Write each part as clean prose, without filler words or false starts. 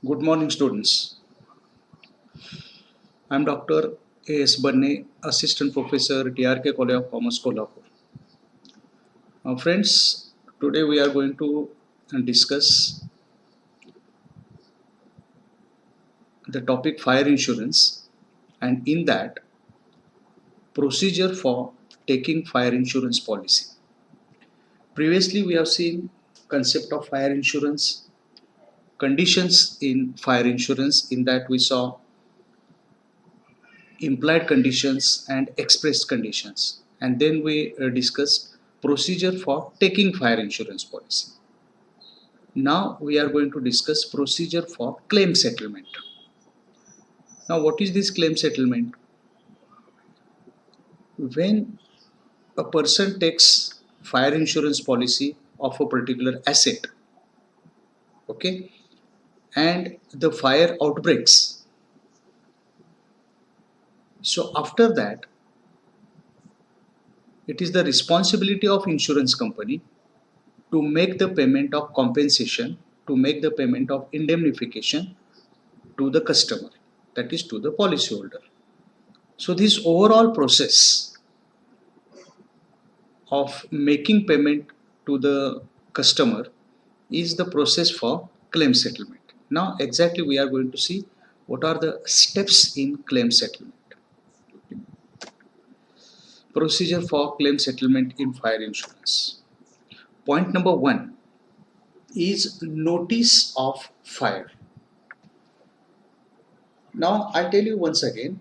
Good morning, students. I'm Dr. A.S. Banne, Assistant Professor, DRK College of Commerce, Kolhapur. Friends, today we are going to discuss the topic fire insurance, and in that, procedure for taking fire insurance policy. Previously, we have seen concept of fire insurance, conditions in fire insurance. In that, we saw implied conditions and expressed conditions, and then we discussed procedure for taking fire insurance policy. Now we are going to discuss procedure for claim settlement. Now what is this claim settlement? When a person takes fire insurance policy of a particular asset, okay, and the fire outbreaks, so after that it is the responsibility of insurance company to make the payment of compensation, to make the payment of indemnification to the customer, that is to the policyholder. So this overall process of making payment to the customer is the process for claim settlement. Now exactly we are going to see what are the steps in claim settlement. Procedure for claim settlement in fire insurance. Point number 1 is notice of fire. Now I tell you once again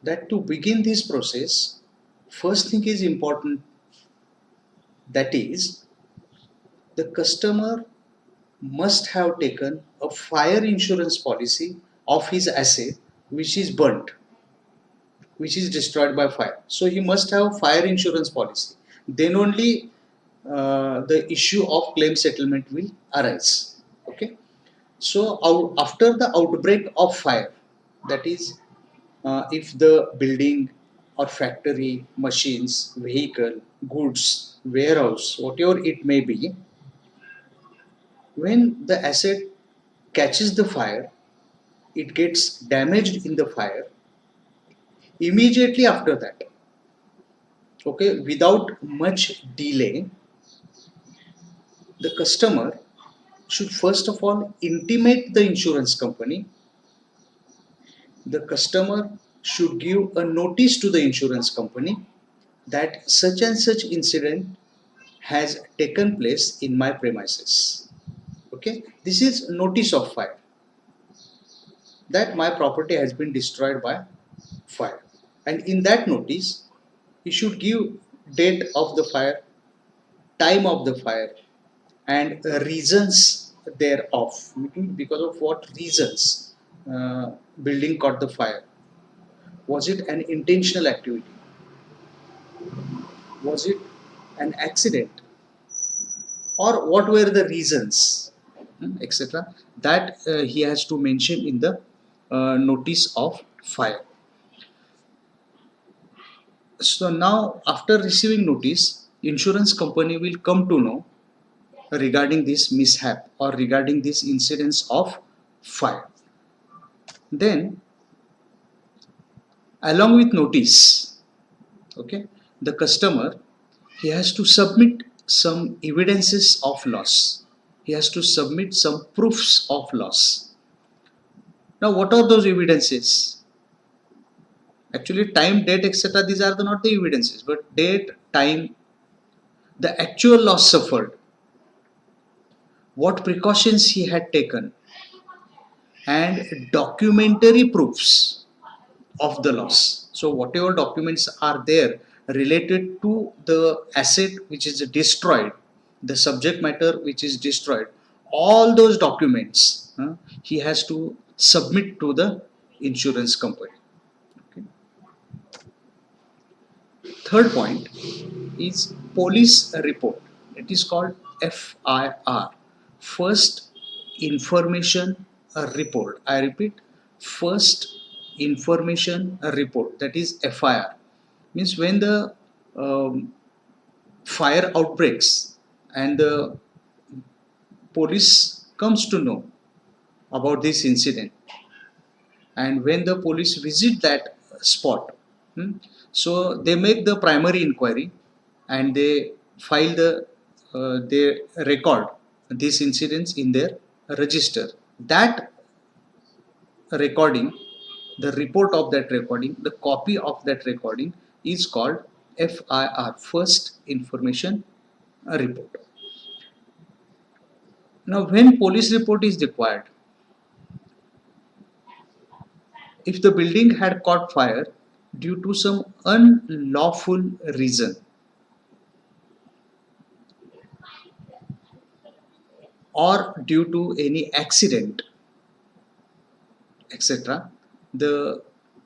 that to begin this process, first thing is important, that is the customer must have taken a fire insurance policy of his asset which is burnt, which is destroyed by fire. So he must have fire insurance policy. Then only the issue of claim settlement will arise. Okay. So after the outbreak of fire, that is, if the building or factory, machines, vehicle, goods, warehouse, whatever it may be, when the asset catches the fire, it gets damaged in the fire, immediately after that, okay, without much delay, the customer should first of all intimate the insurance company. The customer should give a notice to the insurance company that such and such incident has taken place in my premises. Okay, this is notice of fire, that my property has been destroyed by fire, and in that notice you should give date of the fire, time of the fire, and reasons thereof. Because of what reasons building caught the fire. Was it an intentional activity? Was it an accident? Or what were the reasons, etc. That he has to mention in the notice of fire. So now after receiving notice, insurance company will come to know regarding this mishap or regarding this incidence of fire. Then along with notice, okay, the customer, he has to submit some evidences of loss. He has to submit some proofs of loss. Now what are those evidences? Actually time, date, etc. These are not the evidences, but date, time, the actual loss suffered, what precautions he had taken, and documentary proofs of the loss. So whatever documents are there related to the asset which is destroyed, the subject matter which is destroyed, all those documents he has to submit to the insurance company. Okay. Third point is police report. It is called FIR, First Information Report. I repeat, First Information Report, that is FIR. Means when the fire outbreaks and the police comes to know about this incident, and when the police visit that spot, so they make the primary inquiry and they file they record these incidents in their register. That recording, the report of that recording, the copy of that recording is called FIR, First Information Report. Now, when police report is required, if the building had caught fire due to some unlawful reason or due to any accident, etc., the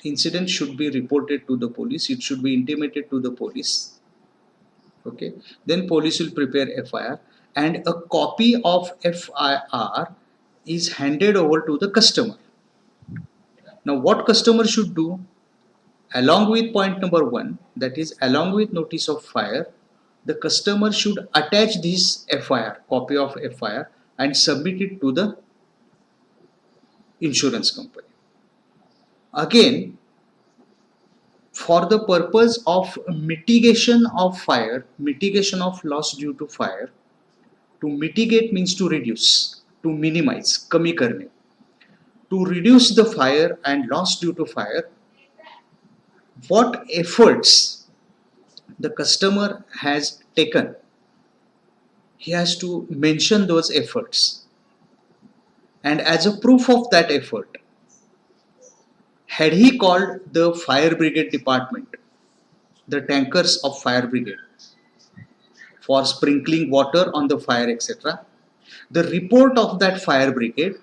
incident should be reported to the police. It should be intimated to the police. Okay, then police will prepare FIR, and a copy of FIR is handed over to the customer. Now, what customer should do? Along with point number 1, that is along with notice of fire, the customer should attach this FIR, copy of FIR, and submit it to the insurance company. Again, for the purpose of mitigation of fire, mitigation of loss due to fire, to mitigate means to reduce, to minimize, kami karne. To reduce the fire and loss due to fire, what efforts the customer has taken, he has to mention those efforts. And as a proof of that effort, had he called the fire brigade department, the tankers of fire brigade, for sprinkling water on the fire, etc., the report of that fire brigade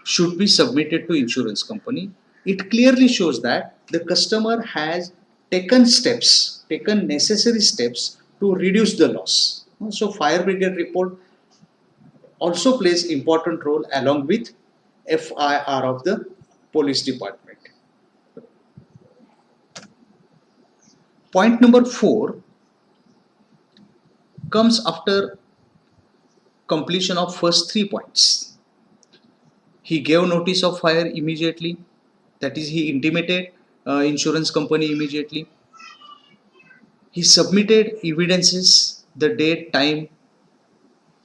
should be submitted to insurance company. It clearly shows that the customer has taken steps, taken necessary steps to reduce the loss. So fire brigade report also plays important role along with FIR of the police department. Point number 4 comes after completion of first 3 points. He gave notice of fire immediately, that is, he intimated insurance company immediately. He submitted evidences, the date, time,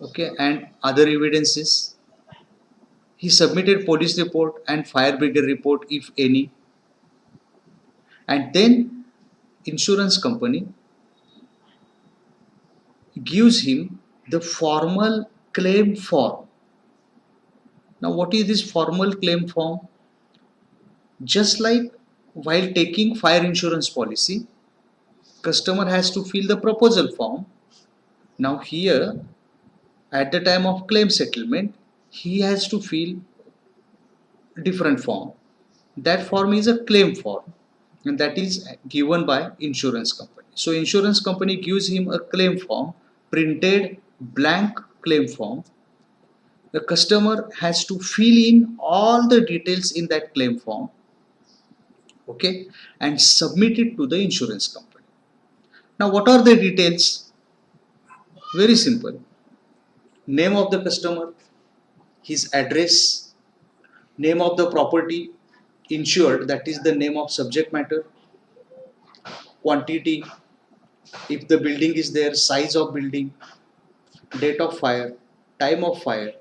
okay, and other evidences. He submitted police report and fire brigade report, if any, and then insurance company gives him the formal claim form. Now, what is this formal claim form? Just like while taking fire insurance policy, customer has to fill the proposal form. Now here, at the time of claim settlement, he has to fill different form. That form is a claim form, and that is given by insurance company. So insurance company gives him a claim form, printed blank claim form. The customer has to fill in all the details in that claim form, okay, and submit it to the insurance company. Now, what are the details? Very simple. Name of the customer, his address, name of the property insured, that is the name of subject matter, quantity, if the building is there, size of building, date of fire, time of fire,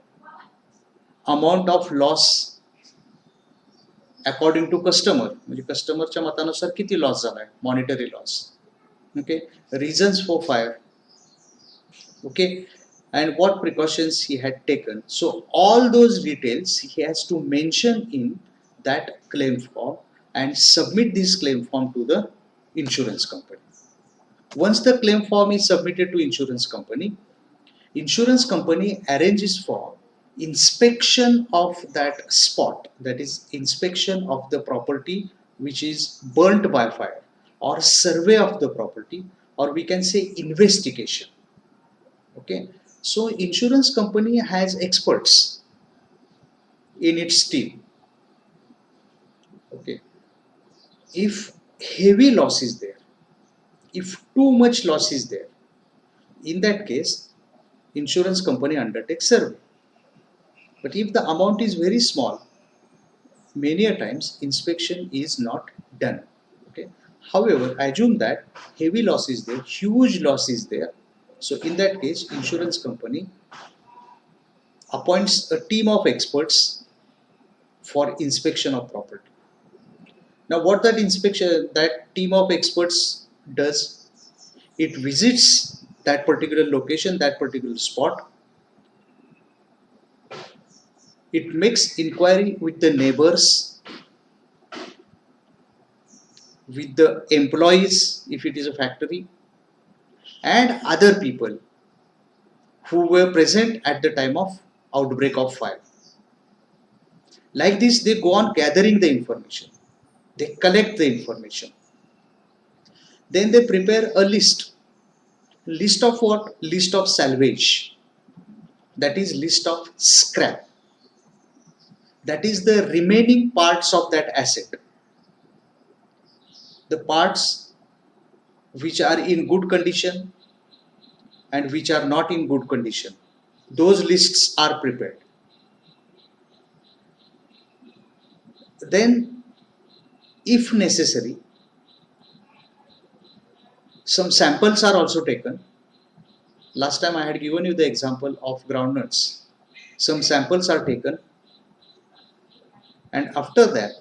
amount of loss according to customer, म्हणजे कस्टमरच्या मतानुसार किती loss झालाय, monetary loss, okay, reasons for fire, okay, and what precautions he had taken. So all those details he has to mention in that claim form and submit this claim form to the insurance company. Once the claim form is submitted to insurance company arranges for inspection of that spot, that is inspection of the property which is burnt by fire, or survey of the property, or we can say investigation. Okay, so insurance company has experts in its team. Okay, if heavy loss is there, if too much loss is there, in that case insurance company undertakes survey. But if the amount is very small, many a times inspection is not done. Okay. However, assume that heavy loss is there, huge loss is there. So in that case, insurance company appoints a team of experts for inspection of property. Now, what that team of experts does, it visits that particular location, that particular spot. It makes inquiry with the neighbors, with the employees, if it is a factory, and other people who were present at the time of outbreak of fire. Like this, they go on gathering the information. They collect the information. Then they prepare a list. List of what? List of salvage. That is list of scrap. That is the remaining parts of that asset. The parts which are in good condition and which are not in good condition. Those lists are prepared. Then, if necessary, some samples are also taken. Last time I had given you the example of groundnuts. Some samples are taken, and after that,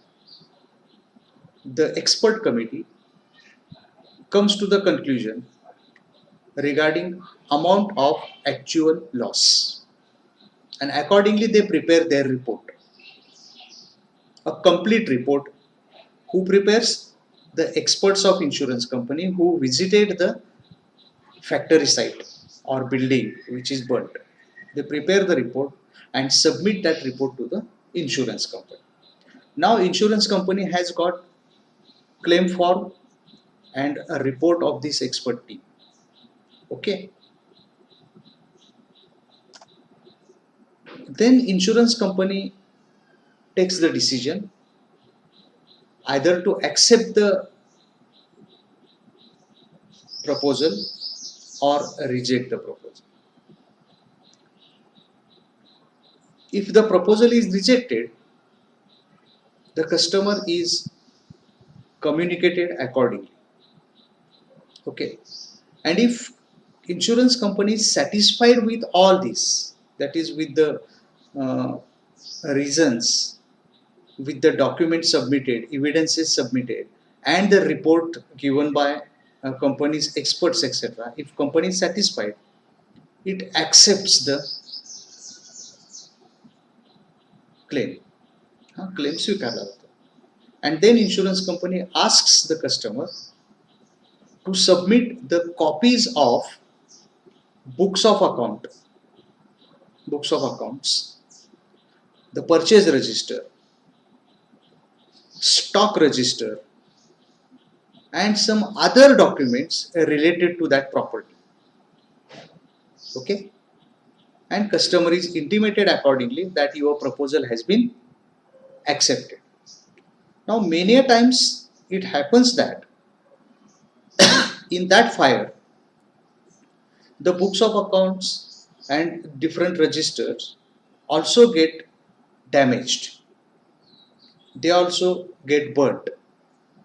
the expert committee comes to the conclusion regarding amount of actual loss, and accordingly they prepare their report, a complete report. Who prepares? The experts of insurance company who visited the factory site or building which is burnt. They prepare the report and submit that report to the insurance company. Now insurance company has got claim form and a report of this expert team. Okay. Then insurance company takes the decision either to accept the proposal or reject the proposal. If the proposal is rejected, the customer is communicated accordingly. Okay. And if insurance company is satisfied with all this, that is with the uh, reasons, with the documents submitted, evidences submitted, and the report given by company's experts, etc. If company is satisfied, it accepts the claim. Claim स्वीकारला जातो. And then insurance company asks the customer to submit the copies of books of accounts, the purchase register, stock register, and some other documents related to that property. Okay. And customer is intimated accordingly that your proposal has been accepted. Now many a times it happens that in that fire the books of accounts and different registers also get damaged. They also get burnt.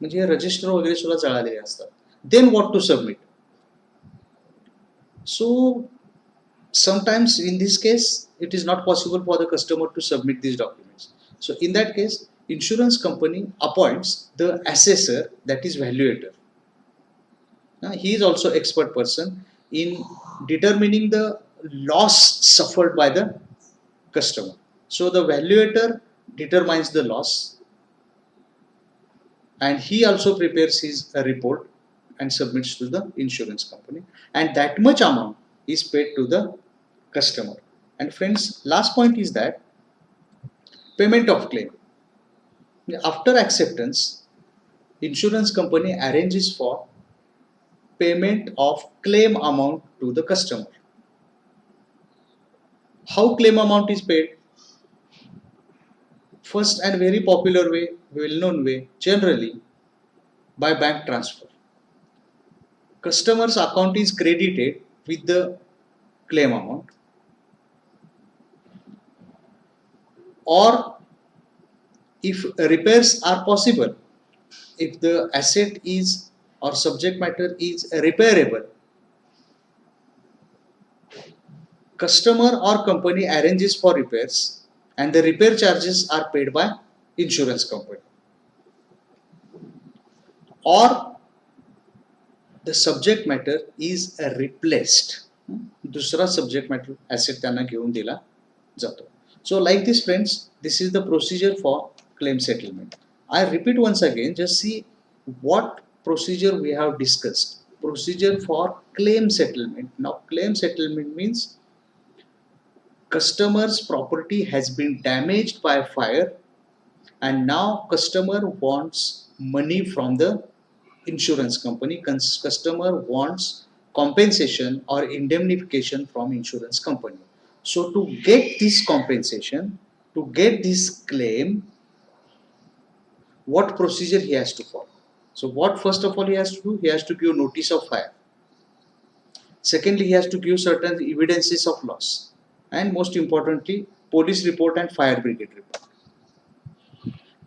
म्हणजे register वगैरे सुद्धा जळालेले असतात. Then what to submit? So sometimes in this case it is not possible for the customer to submit these documents. So in that case, insurance company appoints the assessor, that is valuator. Now, he is also expert person in determining the loss suffered by the customer. So the valuator determines the loss, and he also prepares his report and submits to the insurance company, and that much amount is paid to the customer. And friends, last point is that payment of claim. After acceptance, insurance company arranges for payment of claim amount to the customer. How claim amount is paid? First and very popular way, well-known way, generally by bank transfer. Customer's account is credited with the claim amount. or if repairs are possible, if the asset is or subject matter is repairable, customer or company arranges for repairs and the repair charges are paid by insurance company. Or the subject matter is replaced, दुसरा subject matter asset त्यांना घेऊन दिला जातो. So like this friends, this is the procedure for claim settlement. I repeat once again, just see what procedure we have discussed. Procedure for claim settlement. Now claim settlement means customer's property has been damaged by fire and now customer wants money from the insurance company. Customer wants compensation or indemnification from insurance company. So to get this compensation, to get this claim, what procedure he has to follow? So what first of all he has to do? He has to give notice of fire. Secondly, he has to give certain evidences of loss, and most importantly, police report and fire brigade report.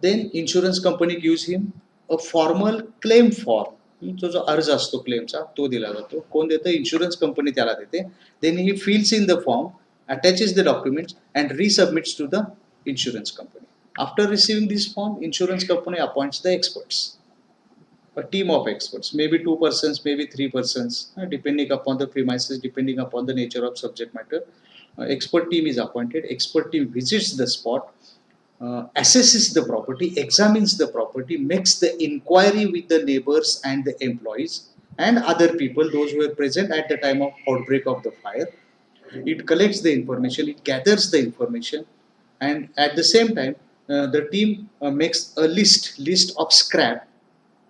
Then insurance company gives him a formal claim form. तो जो अर्ज असतो क्लेमचा तो दिला जातो. कोण देतं? Insurance company त्याला देते. Then he fills in the form, attaches the documents and resubmits to the insurance company. After receiving this form, insurance company appoints the experts, a team of experts, maybe 2 persons, maybe 3 persons, depending upon the premises, depending upon the nature of subject matter. Expert team is appointed. Expert team visits the spot, assesses the property, examines the property, makes the inquiry with the neighbors and the employees and other people, those who were present at the time of outbreak of the fire. It collects the information, it gathers the information, and at the same time, the team makes a list of scrap,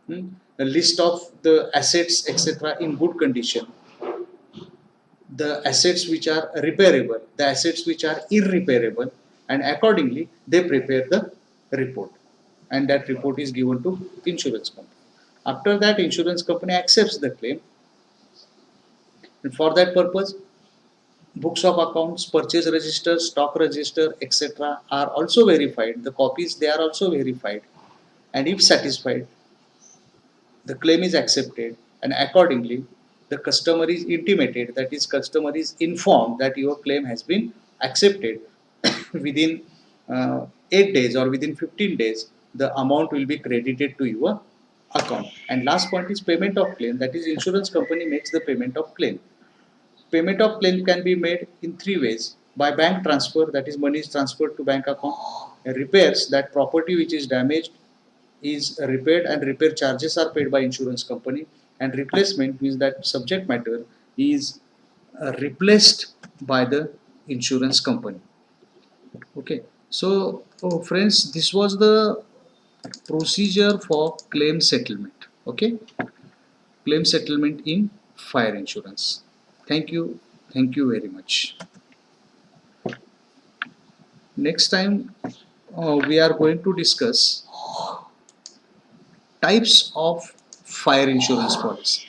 a list of the assets, etc., in good condition, the assets which are repairable, the assets which are irreparable, and accordingly they prepare the report, and that report is given to insurance company. After that, insurance company accepts the claim, and for that purpose, books of accounts, purchase register, stock register, etc., are also verified. The copies, they are also verified, and if satisfied, the claim is accepted, and accordingly the customer is intimated, that is customer is informed that your claim has been accepted. Within 8 days or within 15 days the amount will be credited to your account. And last point is payment of claim, that is insurance company makes the payment of claim. Payment of claim can be made in three ways: by bank transfer, that is money is transferred to bank account; repairs, that property which is damaged is repaired and repair charges are paid by insurance company; and replacement means that subject matter is replaced by the insurance company. Okay, so friends, this was the procedure for claim settlement. Okay, claim settlement in fire insurance. Thank you very much. Next time we are going to discuss types of fire insurance policy.